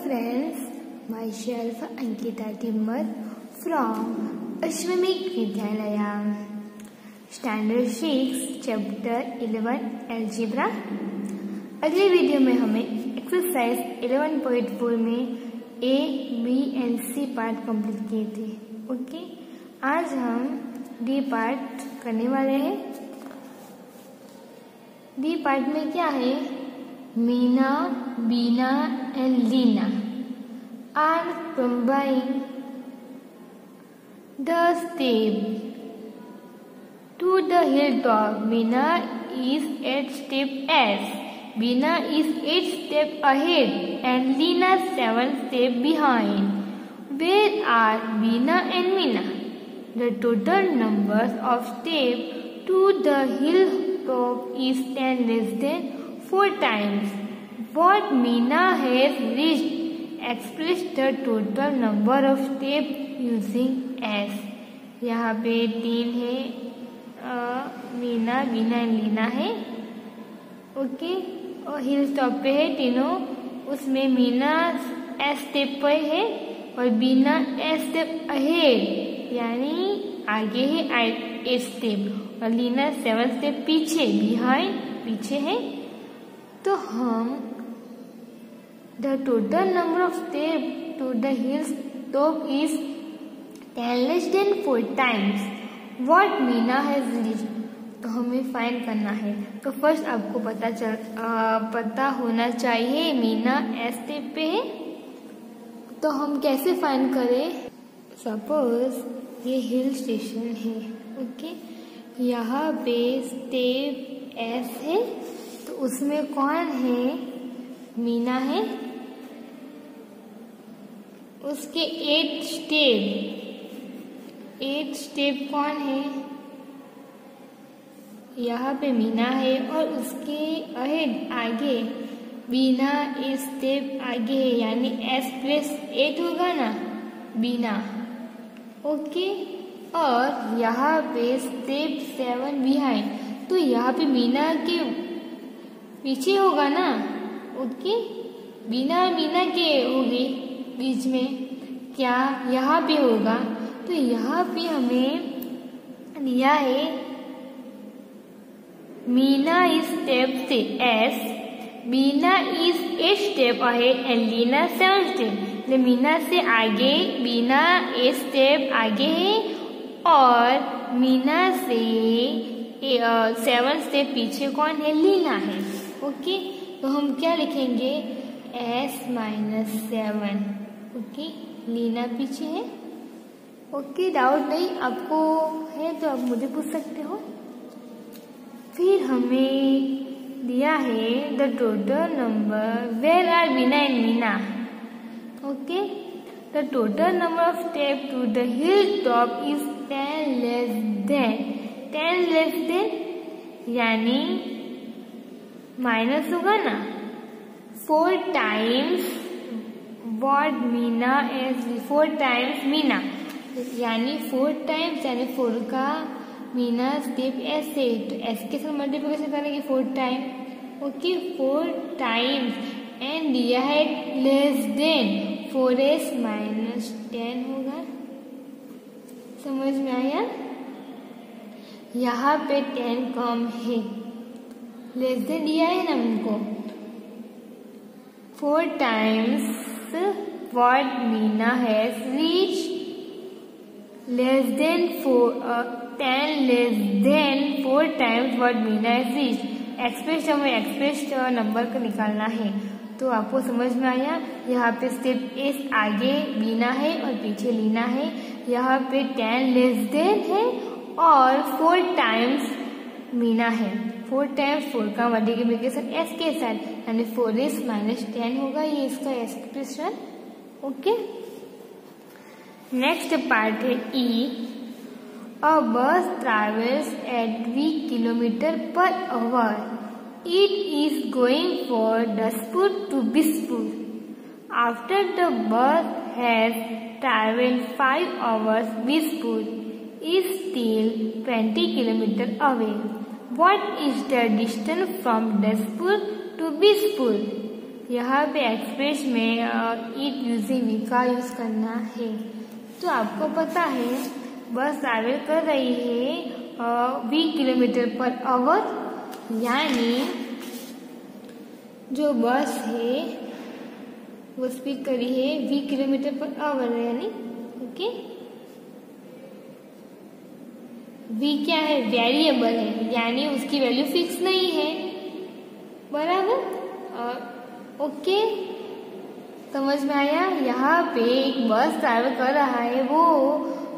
friends, myself Ankita Timmat from Ashwamik Vidyalaya, Standard 6, Chapter 11 Algebra। अगले video में हमें exercise 11.4 में A, B and C part complete किए थे। ओके, आज हम D पार्ट करने वाले हैं। D पार्ट में क्या है? मीना, बीना and Leena are combined the step to the hilltop. Meena is 8 steps S. Beena is 8 steps ahead and Leena 7 steps behind. Where are Beena and Meena? The total numbers of steps to the hilltop is 10 less than 4 times. What Meena has reached? Express the total number of steps using S. यहाँ पे 3 है, मीना, बीना and Leena है। Okay, और hill top पे है तीनों, उसमें Meena S step पे है और बीना एस स्टेप अहेड यानी आगे है 8 स्टेप और लीना 7 स्टेप पीछे, बिहाइंड पीछे है। तो हम the total number of steps to the hilltop is 10 less than 4 times. What Meena has reached? तो हमें फाइंड करना है। तो फर्स्ट आपको पता होना चाहिए मीना एस स्टेप पे है। तो हम कैसे फाइंड करें? सपोज ये हिल स्टेशन है, ओके, यहाँ पे स्टेप एस है, तो उसमें कौन है? मीना है। उसके 8 स्टेप कौन है? यहाँ पे मीना है और उसके अहेड आगे बीना एक स्टेप आगे है यानी S प्लस 8 होगा ना, बीना। ओके, और यहाँ पे स्टेप 7 बिहाइंड, तो यहाँ पे बीना के पीछे होगा ना। ओके, बीना मीना के होगी बीच में, क्या यहाँ पे होगा? तो यहाँ पे हमें दिया है मीना इज स्टेप से S, Beena is 8 step ahead and Leena 7 step. Meena से आगे बीना 8 स्टेप आगे है और मीना से 7 स्टेप पीछे कौन है? लीना है। ओके, तो हम क्या लिखेंगे? S minus 7। ओके, लीना पीछे है। ओके, डाउट नहीं आपको है तो आप मुझे पूछ सकते हो। फिर हमें दिया है the total number where are Beena and Meena. Okay, the total number of step to the hill top is 10 less than यानी माइनस होगा ना, 4 times what Meena as 4 times Meena यानी 4 टाइम्स यानी 4 का मीना स्टेप एस है, तो एस के साथ मल्टीप्लिकेशन करेंगे 4 टाइम। ओके, 4 टाइम्स एंड दिया है लेस देन 4s माइनस 10 होगा। समझ में आया? यहाँ पे 10 कम है, लेस देन दिया है ना उनको। 4 times what Meena has reached less than 10 less than 4 times what Meena has reached। Express number का निकालना है। तो आपको समझ में आया? यहाँ पे स्टेप एस आगे बीना है और पीछे लीना है। यहाँ पे 10 लेस देन है और 4 टाइम्स मीना है। 4 टाइम्स 4 का मल्टीप्लिकेशन एस के साथ यानी 4s माइनस 10 होगा, ये इसका एक्सप्रेशन। ओके, नेक्स्ट पार्ट है ई। A bus travels at 3 kilometre per hour. It is going for Daspur to Bispur. After the bus has travelled 5 hours, Bispur is still 20 kilometers away. What is the distance from Daspur to Bispur? यहाँ पे express में it using we का use करना है। तो आपको पता है बस ट्रैवल कर रही है 20 किलोमीटर पर आवर, यानी जो बस है वो स्पीड कर रही है 20 किलोमीटर पर आवर, यानी ओके। v क्या है, वेरिएबल है, यानी उसकी वैल्यू फिक्स नहीं है, बराबर। ओके, समझ में आया। यहाँ पे एक बस ट्रैवल कर रहा है, वो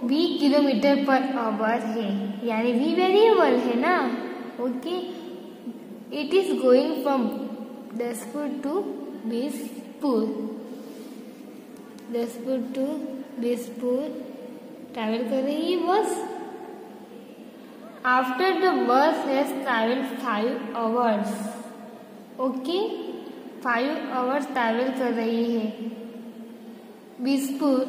20 किलोमीटर पर आवर है, यानी v वेरिएबल है ना। Okay, it is going from Daspur to Bispur, Daspur to Bispur travel कर रही है बस। After the bus has traveled 5 hours, okay, 5 hours travel कर रही है। बीसपुर,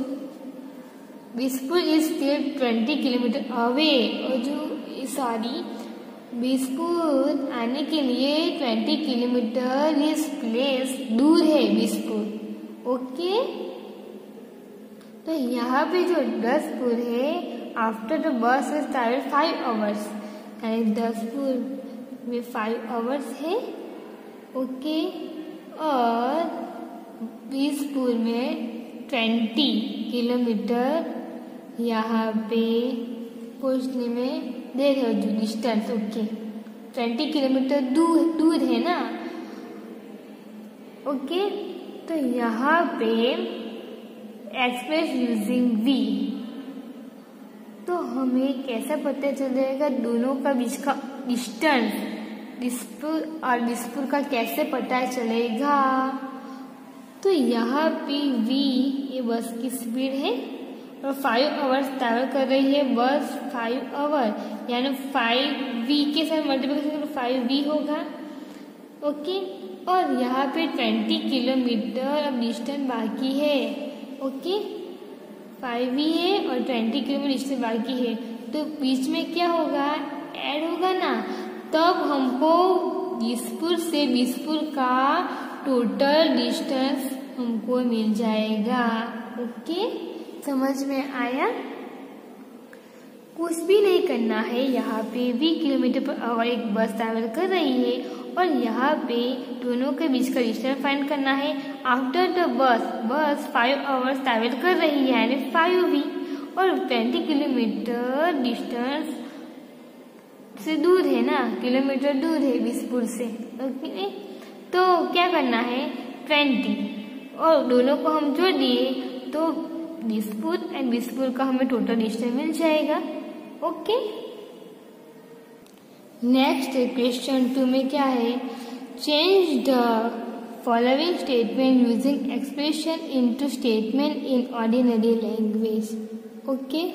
बीसपुर इज स्टिल 20 किलोमीटर अवे, और जो सॉरी बीसपुर आने के लिए 20 किलोमीटर इस प्लेस दूर है बीसपुर, ओके। तो यहाँ पे जो दसपुर है, आफ्टर द बस इज ट्रैवल 5 hours, यानी दसपुर में 5 hours है, ओके। और बीसपुर में 20 किलोमीटर यहाँ पे पहुँचने में देर है, जो डिस्टेंस, ओके। 20 किलोमीटर दूर है ना, ओके। तो यहाँ पे एक्सप्रेस यूजिंग वी, तो हमें कैसा पता चलेगा दोनों का बीच का डिस्टेंस, दिसपुर और बीसपुर का कैसे पता चलेगा। तो यहाँ पे v ये बस की स्पीड है और 5 hours ट्रैवल कर रही है बस 5 hour, यानी 5v के साथ मल्टीप्लिकेशन करो 5v होगा, ओके। और यहाँ पे 20 किलोमीटर अब डिस्टेंस बाकी है, ओके। 5v है और 20 किलोमीटर डिस्टेंस बाकी है, तो बीच में क्या होगा, ऐड होगा ना, तब हमको बीसपुर से बीसपुर का टोटल डिस्टेंस हमको मिल जाएगा, ओके। समझ में आया। कुछ भी नहीं करना है, यहाँ पे 20 किलोमीटर पर आवर एक बस ट्रैवल कर रही है और यहाँ पे दोनों के बीच का डिस्टेंस फाइंड करना है। आफ्टर द बस 5 hours ट्रैवल कर रही है, यानी 5v, और 20 किलोमीटर डिस्टेंस से दूर है ना, किलोमीटर दूर है बीसपुर से, ओके। तो क्या करना है, 20, और दोनों को हम जोड़ दिए तो बीसपुर एंड बीसपुर का हमें टोटल डिस्टेंस मिल जाएगा, ओके। नेक्स्ट क्वेश्चन 2 में क्या है, change the following statement using expression into statement in ordinary language, okay.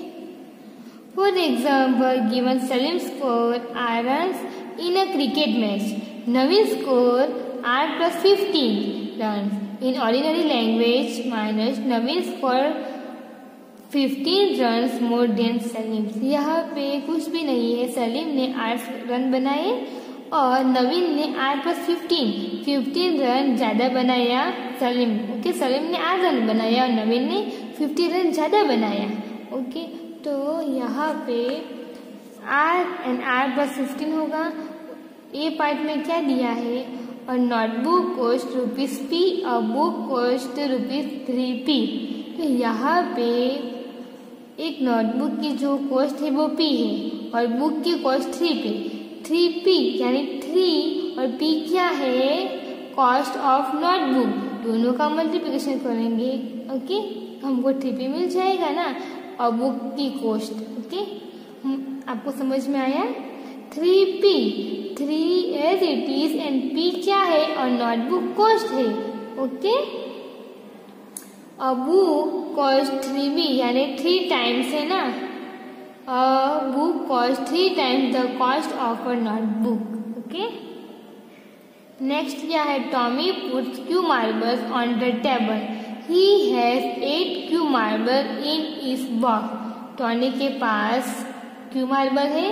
For example, given Salim score R runs in a cricket match, Naveen score R+15 runs. In ordinary language, minus Naveen score 15 runs more than Salim. यहाँ पे कुछ भी नहीं है, सलीम ने 8 run बनाए और नवीन ने R+15 रन ज्यादा बनाया सलीम, ओके। सलीम ने 8 रन बनाया और नवीन ने 15 रन ज्यादा बनाया, ओके। तो यहाँ पे R एंड R+15 होगा। ए पार्ट में क्या दिया है, और नोटबुक कॉस्ट ₹P और बुक कॉस्ट ₹3P। तो यहाँ पे एक नोटबुक की जो कॉस्ट है वो P है और बुक की कॉस्ट 3P, यानी 3 और P क्या है, कॉस्ट ऑफ नोटबुक, दोनों का मल्टीप्लिकेशन करेंगे, ओके। हमको 3P मिल जाएगा ना, और बुक की कॉस्ट, ओके। आपको समझ में आया, 3P, 3 as it is and P क्या है, और नोटबुक कॉस्ट है, ओके। और बुक कॉस्ट 3B, यानी 3 टाइम्स है ना, book cost 3 times the cost of a notebook, okay. Next क्या है, Tommy puts q marbles on the table, he has 8 q marble in his box. Tony के पास Q marble है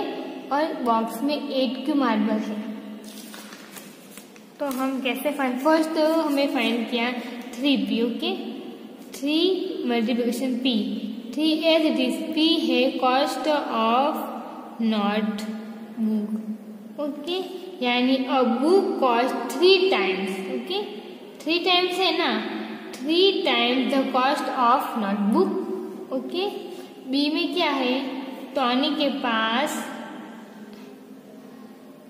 और box में 8 q marble है। तो हम कैसे फाइंड, फर्स्ट तो हमें फाइंड किया 3p, okay, 3 multiplication p, 3 as it is, p है cost of notebook, okay, यानी a book cost 3 times, okay, 3 times है ना, 3 times the cost of notebook, okay. B में क्या है, टॉनी के पास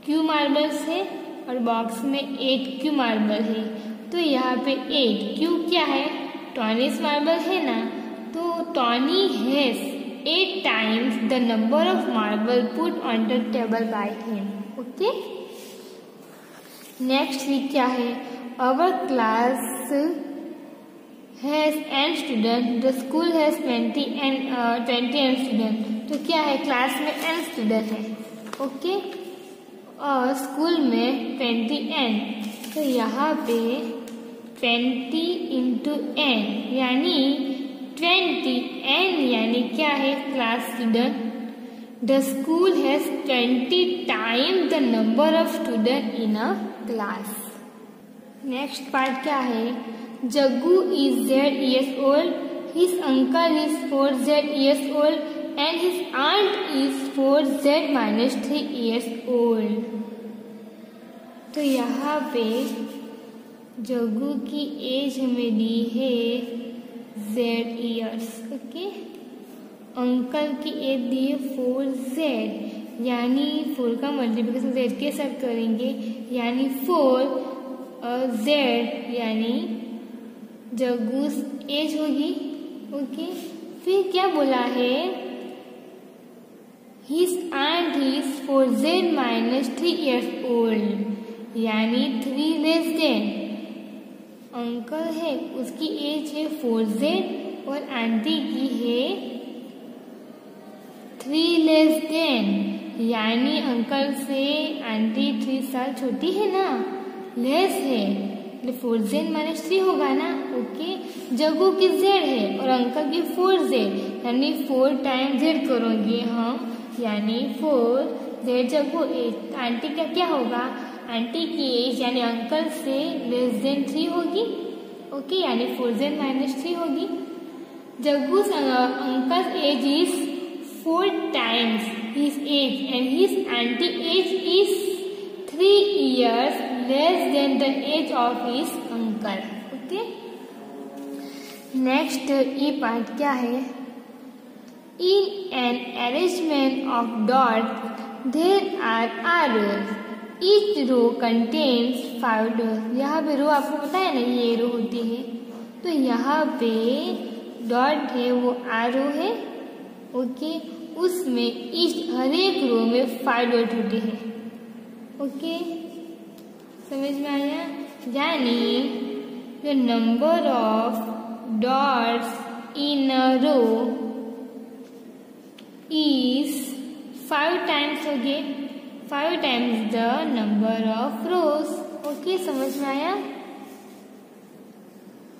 क्यू मार्बल्स है और बॉक्स में 8 क्यू मार्बल है, तो यहाँ पे 8 क्यू क्या है, टॉनीस मार्बल है ना, तो Tony has 8 times the number of marble put on the table by him, okay. Next week क्या है, our class has n student, the school has 20 n student, तो क्या है, क्लास में n स्टूडेंट है, ओके, और स्कूल में 20 n, तो यहाँ पे 20 इंटू n यानी 20 n यानी क्या है, class student, the school has 20 time the number of student in a class. Next part क्या है, Jaggu is Z years old, his uncle is 4Z years old and his aunt is 4Z minus 3 years old। तो यहाँ पे जग्गू की as हमें दी है Z years, okay, uncle की as the है 4Z, यानी 4 का मल्टीप्लिकेशन Z के साथ करेंगे, यानी 4Z यानी जग्गूस एज होगी, ओके। फिर क्या बोला है, his aunt is 4Z minus 3 years old, यानी 3 लेस देन, अंकल है उसकी एज है 4Z और आंटी की है 3 लेस देन, यानी अंकल से आंटी 3 साल छोटी है ना, लेस है, 4Z माइनस 3 होगा ना, ओके। जग्गू की Z है और अंकल की 4Z, यानी 4 टाइम Z करोगे हम, यानी 4Z जग्गू एज, आंटी का क्या होगा, आंटी की एज यानी अंकल से लेस देन 3 होगी, ओके, यानी 4Z माइनस 3 होगी। Jaggu uncle age is 4 times his age and his aunty age is 3 years less than the age of his uncle, okay। Next E part क्या है, in an arrangement of dots there are arrows, each row contains 5 dots। यहाँ पे रो आपको पता है ना, ये रो होती है, तो यहाँ पे डॉट है वो आरो है, ओके, उसमें हर एक रो में 5 डॉट होते हैं, ओके, समझ में आया, यानी the number of dots in a row is 5 times, हो गए 5 times the number of rows, okay, समझ में आया,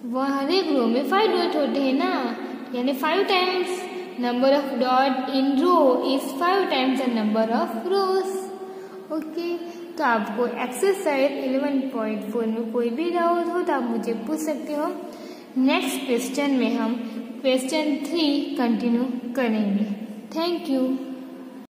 वह हर एक रो में 5 डॉट होते हैं ना, यानी 5 times number of dot in row is 5 times the number of rows, okay. तो आपको एक्सरसाइज 11.4 में कोई भी डाउट हो तो आप मुझे पूछ सकते हो। नेक्स्ट क्वेश्चन में हम क्वेश्चन 3 कंटिन्यू करेंगे। Thank you.